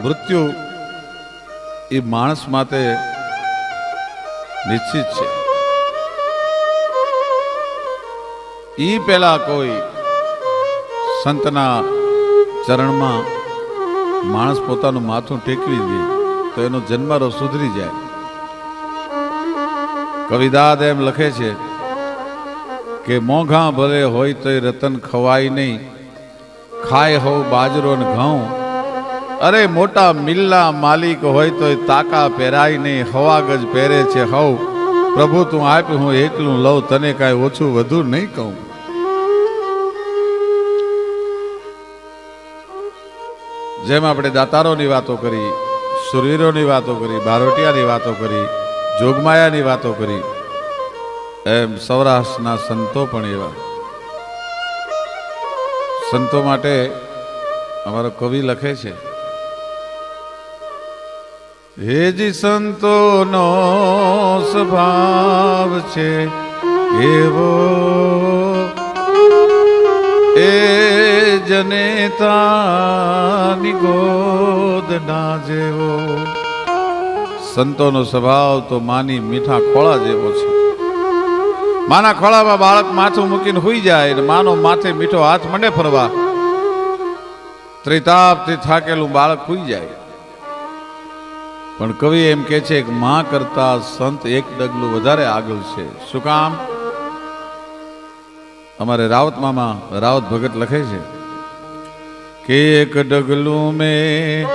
મૃત્યુ એ માણસ માટે નિશ્ચિત છે. ઈ પેલા કોઈ સંતના ચરણમાં માણસ પોતાનું માથું ટેકવી દે તો એનો જન્મારો સુધરી જાય. કવિદાદ એમ લખે છે કે મોંઘા ભલે હોય તો રતન ખવાય નહીં, ખાય હો બાજરો ને ઘઉં. અરે મોટા મિલ્લા માલિક હોય તો તાકા પહેરાય નહીં, હવા ગજ પહેરે છે હવ. પ્રભુ તું આપ હું એકલું લઉં, તને કાંઈ ઓછું વધુ નહીં કહું. જેમ આપણે દાતારોની વાતો કરી, સુરવીરોની વાતો કરી, બારોટિયાની વાતો કરી, જોગમાયાની વાતો કરી, એમ સૌરાષ્ટ્રના સંતો પણ એવા. સંતો માટે અમારો કવિ લખે છે, હેજી સંતોનો સ્વભાવ છે એવો, એ જનેતાની ગોદ ના જેવો. સંતોનો સ્વભાવ તો માની મીઠા ખોળા જેવો છે. માના ખોળામાં બાળક માથું મૂકીને હુઈ જાય ને માનો માથે મીઠો હાથ મંડે ફરવા. ત્રિતાપથી થાકેલું બાળક હુઈ જાય. પણ કવિ એમ કે છે કે માં કરતા સંત એક ડગલું વધારે આગળ છે. શું કામ? અમારે રાવત મામા રાવત ભગત લખે છે કે એક ડગલું મેં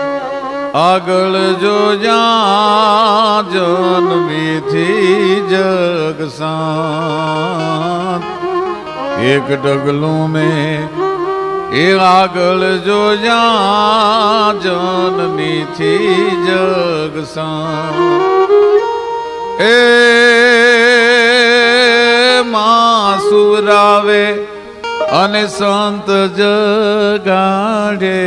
આગળ જો જા જન્મીથી જગ સાત. એક ડગલું મેં એ આગળ જો જા જન્મીથી જગ સાત. એ માં સુરાવે અને સંત જગાડે,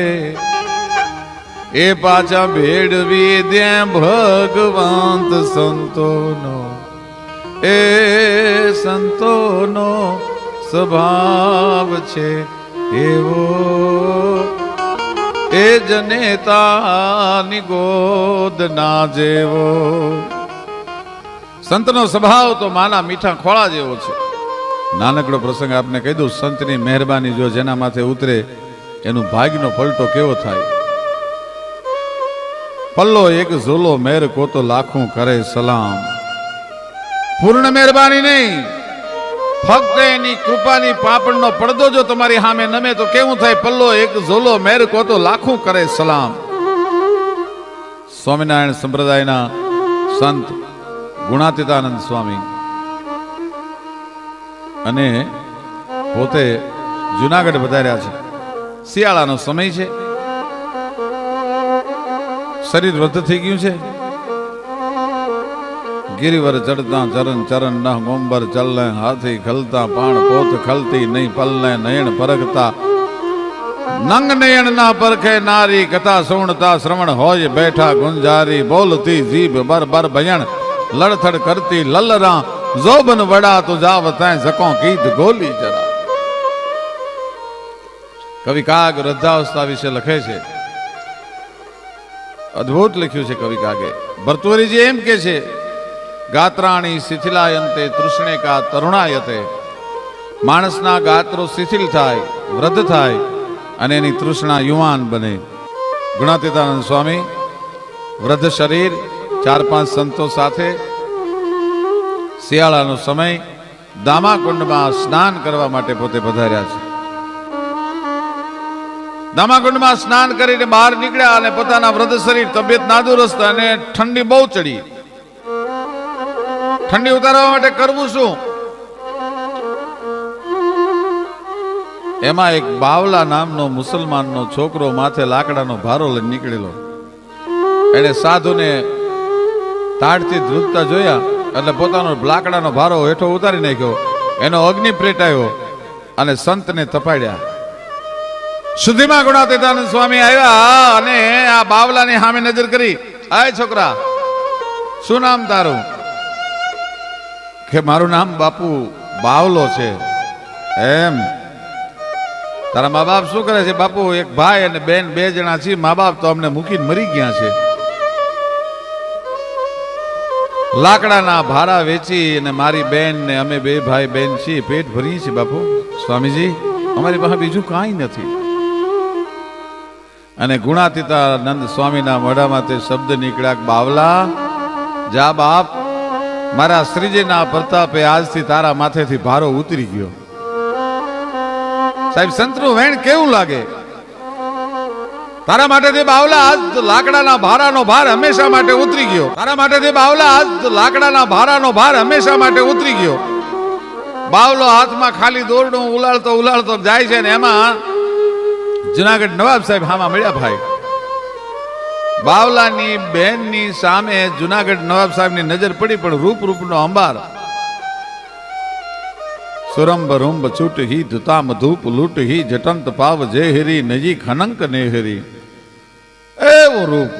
એ પાછા ભેળવી દે ભગવંત સંતોનો. એ સંતોનો સ્વભાવ છે એવો, એ જનેતાની ગોદ ના જેવો. સંતનો સ્વભાવ તો માના મીઠા ખોળા જેવો છે. નાનકડો પ્રસંગ આપને કહી દઉં. સંતની મહેરબાની જો જેના માથે ઉતરે એનું ભાગ્યનો પલટો કેવો થાય. પલ્લો એક ઝૂલો મેર કો તો લાખું કરે સલામ. પૂર્ણ મહેરબાની નહીં, ફક્ત એની કૃપાની પાપણનો પડદો જો તમારી સામે નમે તો કેવું થાય? પલ્લો એક ઝૂલો મેર કો તો લાખું કરે સલામ. સ્વામિનારાયણ સંપ્રદાયના સંત ગુણાતીતાનંદ સ્વામી અને પોતે જુનાગઢ વધાર્યા છે. શિયાળાનો સમય છે, શરીર વૃદ્ધ થઈ ગયું છે. ગિરિવર ચડતા ચરણ ચરણ ન ગોંબર ચલને, હાથી ખલતા પાણ પોત ખલતી નહીં પલને, નયન પરગતા નંગ નયન ના પરખે નારી, કથા સુણતા શ્રવણ હોય બેઠા ગુંજારી, બોલતી જીભ બર બર ભયણ લડથડ કરતી લલરા, જોબન વડા તો જાવ તૈ જકો ગીત ગોલી જરા. કવિ કાગ વૃદ્ધાવસ્થા વિશે લખે છે, અદ્ભુત લખ્યું છે કવિ કાગે. ભર્તુહરીજી એમ કે છે, ગાત્રાણી શિથિલાયંતે તૃષ્ણેકા તરુણાયતે. માણસના ગાત્રો શિથિલ થાય, વૃદ્ધ થાય અને એની તૃષ્ણા યુવાન બને. ગુણાતીતાનંદ સ્વામી વૃદ્ધ શરીર 4-5 સંતો સાથે શિયાળાનો સમય દામાકુંડમાં સ્નાન કરવા માટે પોતે પધાર્યા છે. દામાકુંડમાં સ્નાન કરીને બહાર નીકળ્યા અને પોતાના વૃદ્ધ શરીર, તબિયત નાદુરસ્ત અને ઠંડી બહુ ચડી. ઠંડી ઉતારવા માટે કરવું શું? એમાં એક બાવલા નામનો મુસલમાનનો છોકરો માથે લાકડાનો ભારો લઈને નીકળેલો. એને સાધુને તાડથી ધ્રુજતા જોયા એટલે પોતાનો લાકડાનો ભારો હેઠો ઉતારી નાખ્યો. એનો અગ્નિ પેટાયો અને સંતને તપાડ્યા. સુધીમાં ગુણાતીતાનંદ સ્વામી આવ્યા અને આ બાવલાની સામે નજર કરી, આય છોકરા, શું નામ તારું? કે મારું નામ બાપુ બાવલો છે. એમ તારા મા બાપ શું કરે છે? બાપુ એક ભાઈ અને બેન 2 જણા છીએ, મા બાપ તો અમને મૂકીને મરી ગયા છે. લાકડાના ભારા વેચી અને મારી બેન ને અમે 2 ભાઈ બેન છીએ, પેટ ભરીએ છીએ બાપુ. સ્વામીજી અમારી પાસે બીજું કાંઈ નથી. અને ગુણાતીતાનંદ સ્વામીના મોઢામાં તે શબ્દ નીકળ્યા, બાવલા જા બાપ, મારા શ્રીજીના પ્રતાપે આજથી તારા માથેથી ભારો ઉતરી ગયો. સાહેબ સંતનું વેણ કેવું લાગે? તારા માટેથી બાવલા આજ લાકડાના ભારાનો ભાર હંમેશા માટે ઉતરી ગયો. તારા માટેથી બાવલા આજ લાકડાના ભારાનો ભાર હંમેશા માટે ઉતરી ગયો. બાવલો હાથમાં ખાલી દોરડું ઉલાળતો ઉલાળતો જાય છે ને એમાં જુનાગઢ નવાબ સાહેબ હામાં મળ્યા. ભાઈ બાવલાની બેનની સામે જુનાગઢ નવાબ સાહેબની નજર પડી, પણ રૂપ રૂપનો અંબાર. સુરંબ રૂંબ છૂટ હી ધુતામ ધૂપ લૂટ હી જટંત પાવ જે હેરી નજી ખનંક ને હેરી. એવું રૂપ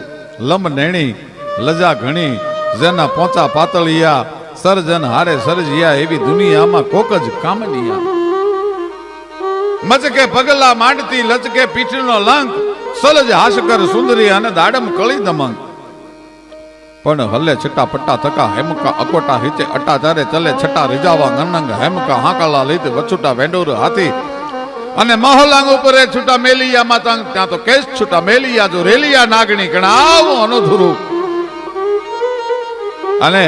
લંબ નેણી લજા ઘણી જેના પોચા પાતળિયા સરજન હારે સરજિયા એવી દુનિયામાં કોક જ કામનિયા. મચકે પગલા માંડતી લચકે પીઠનો લંક સલજ હાશકર સુંદરી અને દાડમ કળી દમંક. પણ હલે છટા પટ્ટા થકા હેમકા અકોટા હિચે અટા ચારે ચલે છટા રીજાવા ગનંગ હેમકા હાંકાલા લીધ વછુટા વેંડોર હાથી અને મહોલાંગ ઉપરે છૂટા મેલિયા માતંગ ત્યાં તો કેસ છૂટા મેલિયા જો રેલિયા નાગણી ગણાવો અનોધુરું. અને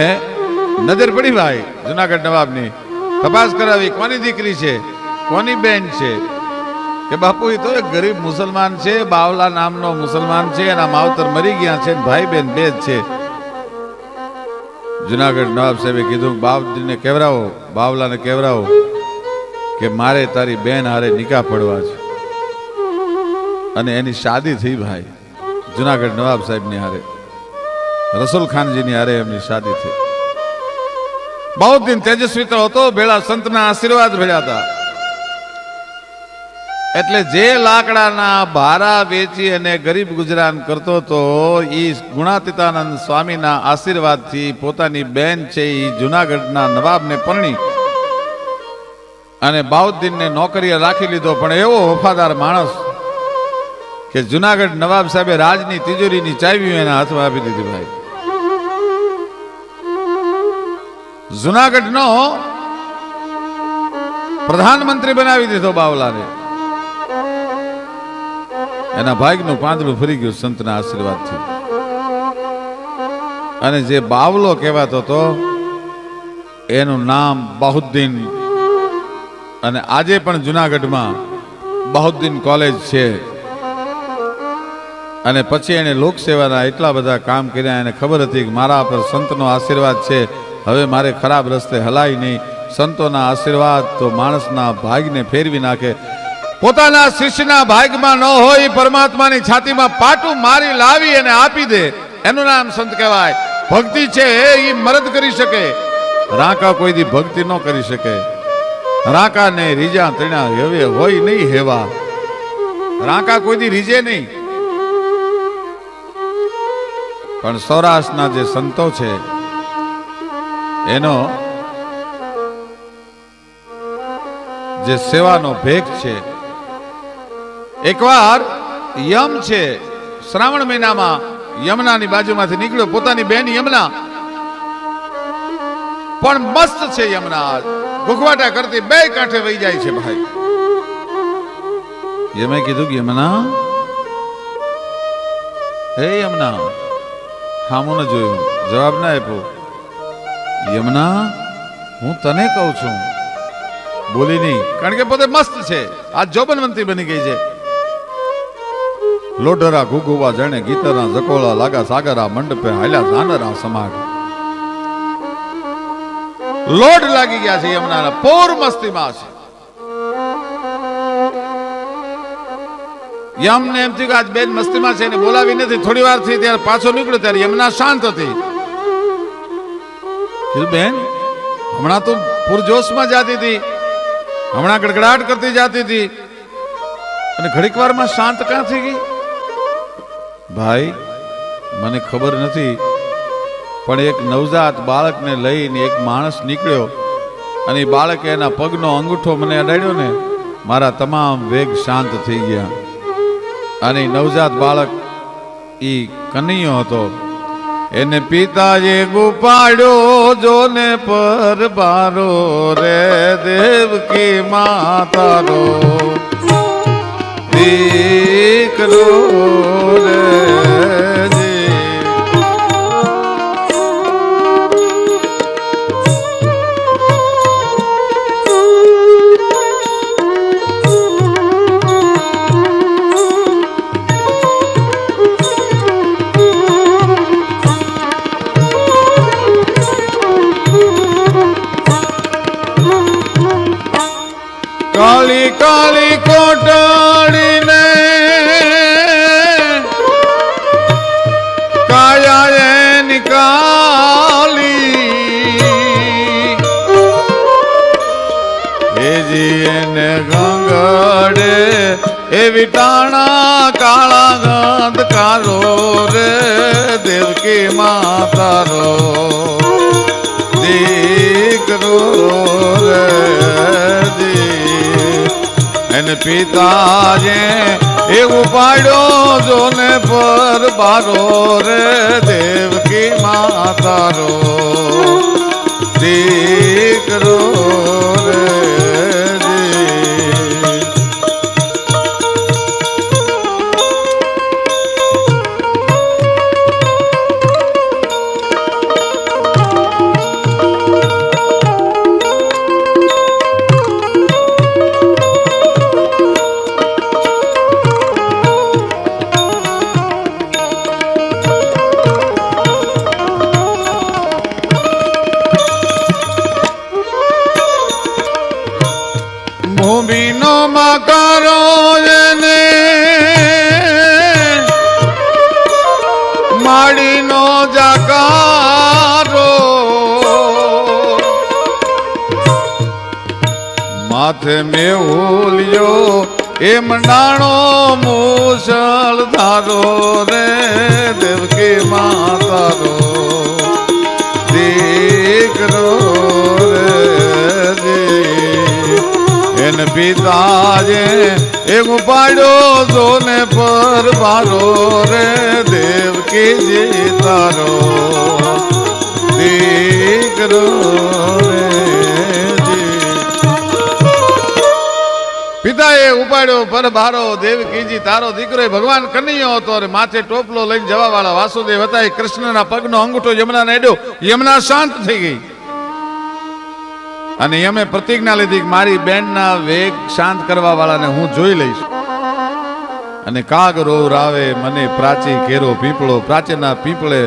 નજર પડી ભાઈ જુનાગઢ નવાબની. તપાસ કરાવી કોની દીકરી છે, કોની બેન છે? કે બાપુ એ તો એક ગરીબ મુસલમાન છે, બાવલા નામનો મુસલમાન છે, એના માવતર મરી ગયા છે, ભાઈ બેન 2 જ છે. જુનાગઢ નવાબ સાહેબે કીધું, બાપજીને કેવરાવો, બાવલાને કેવરાવો કે મારે તારી બેન હારે નિકાહ પડવા છે. અને એની શાદી થઈ ભાઈ જુનાગઢ નવાબ સાહેબની હારે, રસુલ ખાનજીની હારે એમની શાદી થઈ. બહુ દિન તેજસ્વી તો હતો, ભેળા સંતના આશીર્વાદ ભેળ્યા હતા. એટલે જે લાકડાના ભારા વેચી અને ગરીબ ગુજરાન કરતો હતો, એ ગુણાતીતાનંદ સ્વામીના આશીર્વાદથી પોતાની બેન છે એ જુનાગઢના નવાબને પરણી અને બાઉદ્દીનને નોકરીએ રાખી લીધો. પણ એવો વફાદાર માણસ કે જુનાગઢ નવાબ સાહેબે રાજની તિજોરીની ચાવી એના હાથમાં આપી દીધી. ભાઈ જુનાગઢનો પ્રધાનમંત્રી બનાવી દીધો બાવલાને. એના ભાગનું પાંદડું ફરી ગયું સંતના આશીર્વાદથી. અને જે બાવલો કહેવાતો હતો એનું નામ બહાઉદ્દીન. અને આજે પણ જુનાગઢમાં બહાઉદ્દીન કોલેજ છે. અને પછી એને લોકસેવાના એટલા બધા કામ કર્યા. એને ખબર હતી કે મારા પર સંતનો આશીર્વાદ છે, હવે મારે ખરાબ રસ્તે હલાય નહીં. સંતોના આશીર્વાદ તો માણસના ભાગને ફેરવી નાખે. પોતાના શિષ્યના ભાગમાં ન હોય પરમાત્માની છાતીમાં પાટું મારી લાવી અને આપી દે, એનું નામ સંત કહેવાય. ભક્તિ છે એ મરદ કરી શકે, રાકા કોઈ દી ભક્તિ ન કરી શકે. રાકા ને રીજા તણા હવે હોય નહીં હેવા, રાકા કોઈ દી રીજે નહીં. પણ સૌરાષ્ટ્રના જે સંતો છે એનો જે સેવાનો ભેખ છે. એકવાર યમ છે શ્રાવણ મહિનામાં યમુનાની બાજુમાંથી નીકળ્યો, પોતાની બેન યમુના પણ મસ્ત છે. યમુના ગુગવાટા કરતી 2 કાંઠે વહી જાય છે. ભાઈ યમે કીધું કે યમુના, હે યમુના, સામું ન જોયું, જવાબ ના આપ્યો. યમુના હું તને કહું છું, બોલી નહીં, કારણ કે પોતે મસ્ત છે, આ જોબનવંતી બની ગઈ છે. લોઢરા ઘુઘુવા જાણે ગીતરા જકોળા લાગા સાગરા મંડપે હાલ્યા જાનરા સમાગ. લોઢ લાગી ગયા છે યમુનાના, પૂર મસ્તીમાં છે. યમને એમ થયું કે આજ બેન મસ્તીમાં છે, એને બોલાવી નથી. થોડી વાર થી ત્યારે પાછો નીકળ્યો ત્યારે યમુના શાંત હતી. કીધું બેન હમણાં તો પૂરજોશમાં જાતી હતી, હમણાં ગડગડાટ કરતી જાતી હતી અને ઘડીક વારમાં શાંત ક્યાં થઈ ગઈ? ભાઈ મને ખબર નથી, પણ એક નવજાત બાળકને લઈને એક માણસ નીકળ્યો અને એ બાળકે એના પગનો અંગૂઠો મને અડાડ્યો ને મારા તમામ વેગ શાંત થઈ ગયા. અને નવજાત બાળક ઈ કનૈયો હતો. એને પિતાએ ગુપાડ્યો જોને પર બારો રે દેવકી માતારો દીકરો રે. કાળી કાળી કોટડીને કાયા એની કાલી એજી એને ગંગડે એવી ટાણા કાળા ગંધ કારો રે દેવકી માતારો દીકરો રે. એને પિતાજે એવું પાડ્યો જોને પર બારો રે દેવકી માતારો દીકરો રે. ભૂમિનો મકારો એને માડીનો જાકારો માથે મેહુલિયો એ મંડાણો મૂસળ ધારો રે દેવકી માતારો દીકરો રે. એને પિતાજે એક પાડ્યો જોને પર બારો રે દેવકીજી તારો દીકરો રે. પિતાએ ઉપાડ્યો પર બારો દેવકીજી તારો દીકરો ભગવાન કનૈયો હતો. માથે ટોપલો લઈને જવા વાળા વાસુદેવ હતા. કૃષ્ણના પગનો અંગૂઠો યમુનાને અડ્યો. યમુના શાંત થઈ ગઈ અને અમે પ્રતિજ્ઞા લીધી કે મારી બેનના વેગ શાંત કરવા વાળાને હું જોઈ લઈશ. અને કાગ રોવ રાવે મને પ્રાચી કેરો પીપળો. પ્રાચીના પીપળે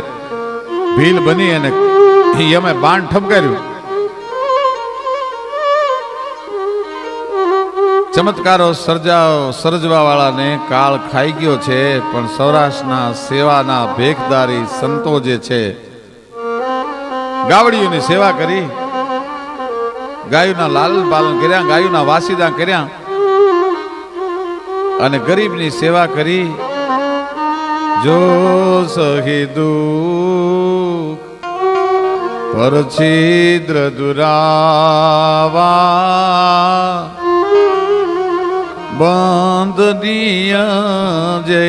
ભીલ બની અને અમે બાણ ઠપકાર્યું. ચમત્કારો સર્જવા વાળાને કાળ ખાઈ ગયો છે, પણ સૌરાષ્ટ્રના સેવાના ભેખદારી સંતો જે છે ગાવડીઓની સેવા કરી, ગાયોના લાલન પાલન કર્યા, ગાયોના વાસીદા કર્યા અને ગરીબની સેવા કરી. જો સહી દુઃખ પર છિદ્ર દુરાવા બંધનીય જય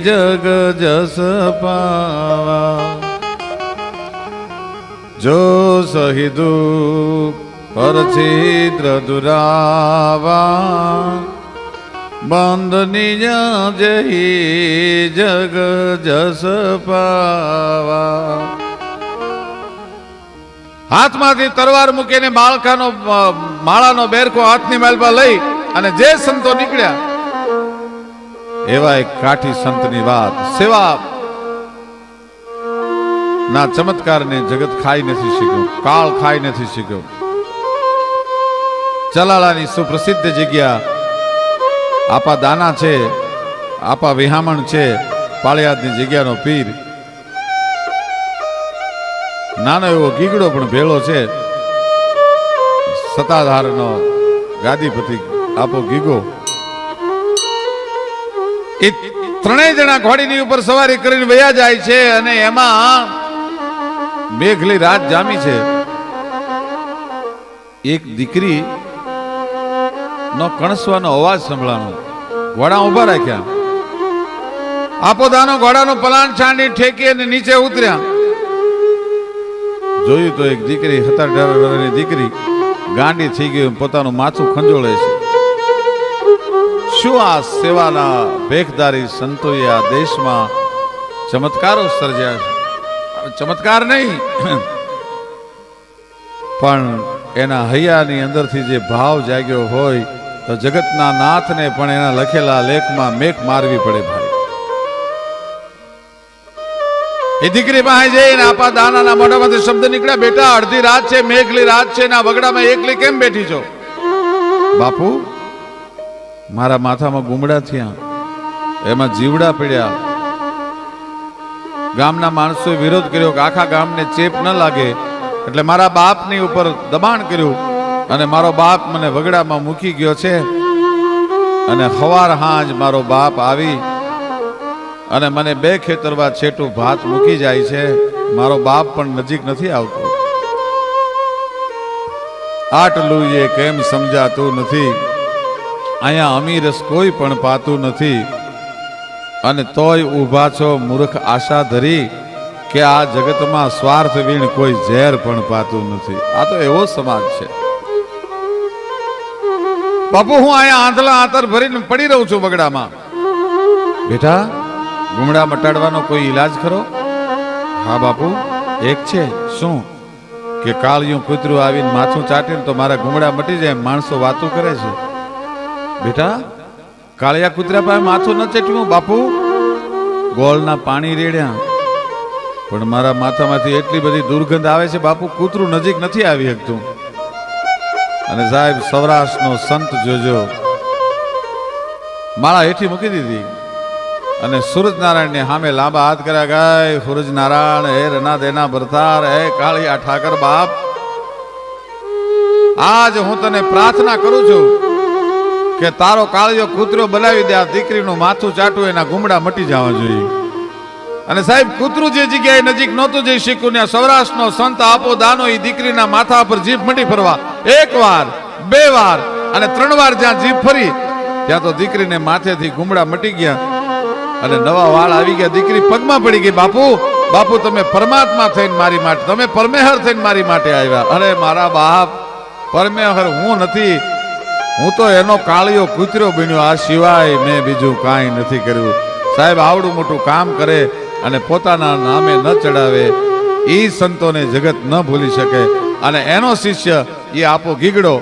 જગ જસ પાવા. જો સહી દુઃખ પર છિદ્ર દુરાવા બંધનીય જય જગ જસ પાવા. હાથમાંથી તરવાર મૂકીને બાળકાનો માળાનો બેરકો હાથની માલમાં લઈ અને જે સંતો નીકળ્યા એવા એક કાઠી સંતની વાત. સેવા ના ચમત્કારને જગત ખાઈ નથી શીખ્યો, કાળ ખાઈ નથી શીખ્યો. ચલાલાની સુપ્રસિદ્ધ જગ્યા આપા દાના છે, આપા વિહામણ છે, પાળિયાદની જગ્યાનો પીર. નાનો એવો ગીગડો પણ ભેળો છે, સતાધારનો ગાદીપતિ આપો ગીગો. એ ત્રણેય જણા ઘોડીની ઉપર સવારી કરીને વયા જાય છે અને એમાં મેઘલી રાત જામી છે. એક દીકરી નો કણસવાનો અવાજ સંભળાણો. ઘોડા ઉભા રાખ્યા. આપોદાનો ઘોડાનો પલાણ છાંડી ઠેકી અને નીચે ઉતર્યા. જોયું તો એક દીકરી 17-18 વર્ષની દીકરી ગાંડી થઈ ગઈ, પોતાનું માથું ખંજોળે છે. શું આ સેવાના ભેખદારી સંતોએ આ દેશમાં ચમત્કારો સર્જ્યા છે? ચમત્કાર નહીં, પણ એના હૈયાની અંદરથી જે ભાવ જાગ્યો હોય તો જગતના નાથને પણ એના લખેલા લેખમાં મેઘ મારવી પડે ભાઈ. એ દીકરી પાસે જઈને આપા દાનાના મોઢામાંથી શબ્દ નીકળ્યા, બેટા અડધી રાત છે, મેઘલી રાત છે, ના વગડામાં એકલી કેમ બેઠી છો? બાપુ, મારા માથામાં ગુમડા થયા, એમાં જીવડા પડ્યા. ગામના માણસોએ વિરોધ કર્યો કે આખા ગામને ચેપ ન લાગે, એટલે મારા બાપની ઉપર દબાણ કર્યું અને મારો બાપ મને વગડામાં મૂકી ગયો છે. અને સવાર હાંજ મારો બાપ આવી અને મને 2 ખેતરવા છેટું ભાત મૂકી જાય છે. મારો બાપ પણ નજીક નથી આવતો. આટલું એ કેમ સમજાતું નથી? અહીંયા અમીરસ કોઈ પણ પાતું નથી અને તોય ઊભા છો મૂર્ખ આશા ધરી કે આ જગતમાં સ્વાર્થ વીણ કોઈ ઝેર પણ પાતું નથી. આ તો એવો સમાજ છે. બાપુ, હું અહીંયા આંધળા આંતર ભરીને પડી રહું છું બગડામાં. બેટા, ગુમડા મટાડવાનો કોઈ ઈલાજ ખરો? હા બાપુ, એક છે. શું? કે કાળિયું કૂતરું આવીને માથું ચાટીને તો મારા ગુમડા મટી જાય. માણસો વાતું કરે છે. બેટા, કાળિયા કૂતરા પાસે માથું ન ચેટવું. બાપુ, ગોળના પાણી રેડ્યા પણ મારા માથામાંથી એટલી બધી દુર્ગંધ આવે છે બાપુ, કૂતરું નજીક નથી આવી શકતું. અને સાહેબ, સૌરાષ્ટ્રનો સંત જોજો, માળા હેઠી મૂકી દીધી અને સૂરજનારાયણને સામે લાંબા હાથ કર્યા. ગાય સૂરજનારાયણ, હે રના દેના ભરતાર, હે કાળિયા ઠાકર બાપ, આજ હું તને પ્રાર્થના કરું છું કે તારો કાળિયો કૂતરો બનાવી દે. આ દીકરીનું માથું ચાટું, એના ગુમડા મટી જવા જોઈએ. અને સાહેબ, કૂતરું જે જગ્યાએ નજીક નહોતું જઈ શીખ્યું ને સૌરાષ્ટ્રનો સંત આપો દાનો એ દીકરીના માથા પર જીભ મટી ફરવા. 1 વાર, 2 વાર અને 3 વાર જ્યાં જીભ ફરી ત્યાં તો દીકરીને માથેથી ગુમડા મટી ગયા અને નવા વાળ આવી ગયા. દીકરી પગમાં પડી ગઈ. બાપુ, બાપુ, તમે પરમાત્મા થઈને મારી માટે, તમે પરમેહર થઈને મારી માટે આવ્યા. અરે મારા બાપ, પરમેહર હું નથી, હું તો એનો કાળિયો કૂતરો બન્યો. આ સિવાય મેં બીજું કાંઈ નથી કર્યું. સાહેબ, આવડું મોટું કામ કરે અને પોતાના નામે ન ચડાવે એ સંતોને જગત ન ભૂલી શકે. અને એનો શિષ્ય એ આપો ગીગડો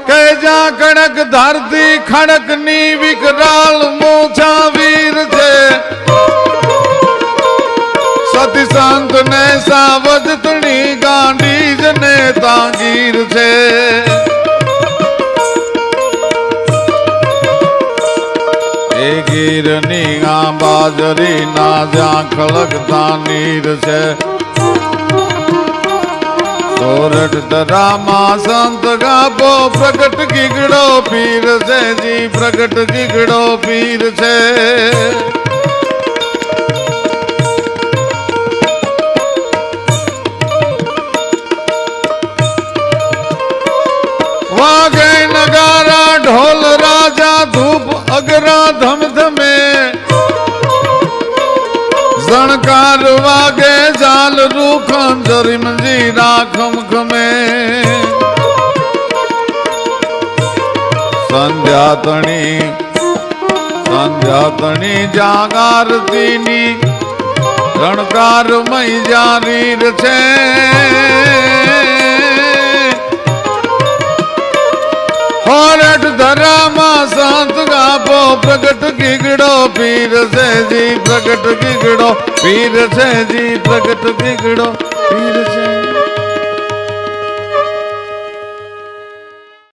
કે જા કણક ધારતી ખડક ની વિકરાળ મોછા વીર છે, સતી સંત ને સાવધ તણી ગાંડી જને તાંગીર છે. એ ગીરની બાજરી ના જ્યાં ખળગતા નીર છે, સોરઠ દરામાં સંત ગાપો પ્રગટ ગીગડો પીર છે જી, પ્રગટ ગીગડો પીર છે. વાગે નગારા ઢોલ રાજા ધૂપ અગરા ધમધમે, ઝણકાર વાગે જાલ રૂખન જરીમ જીરા ખમખમે. સંધ્યા તણી જાગારતીની રણકાર મય જારીર છે. હોરઠ ધરામાં સંત ગાપો પ્રગટ ગીગડો પીર છે જી, પ્રગટ ગીગડો પીર છે જી, પ્રગટ ગીગડો પીર છે.